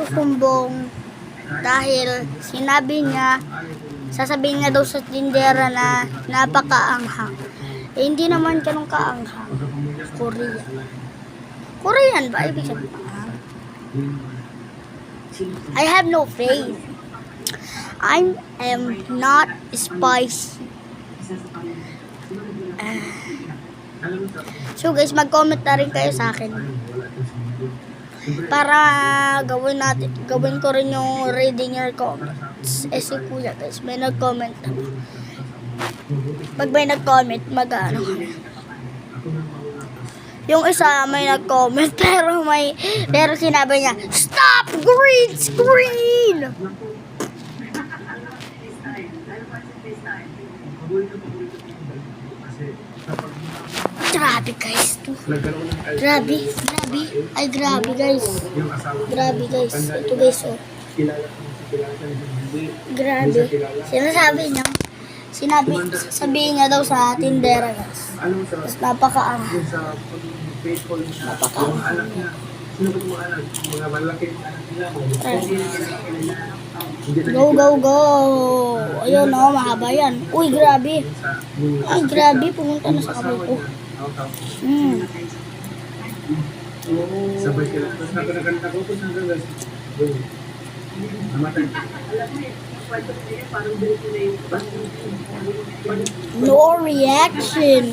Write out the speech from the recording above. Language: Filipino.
nagsusumbong dahil sinabi niya, sasabihin niya daw sa tindera na napakaanghang. Eh, hindi naman ganun kaanghang. Korean. Korean ba? Ibig sabihin I have no faith. I am not spicy. So guys, mag-comment na rin kayo sa akin. Para gawin ko rin yung reading your comments. Eh si Kuya guys, may nag-comment. Pag may nag-comment, mag-ano kami. Yung isa may nag-comment pero sinabi niya, stop green screen! Grabe guys. Grabe. Ay grabe guys. Grabe guys. Ito guys oh. Grabe. Sabihin niya daw sa tindera guys. Mas napakaanghang. Go. Ayun o, mahaba yan. Uy, grabe. Ay, grabe. Pumunta na sa kamay ko. Sabay sila. Tapos nakakanta ko kung saan guys. No reaction.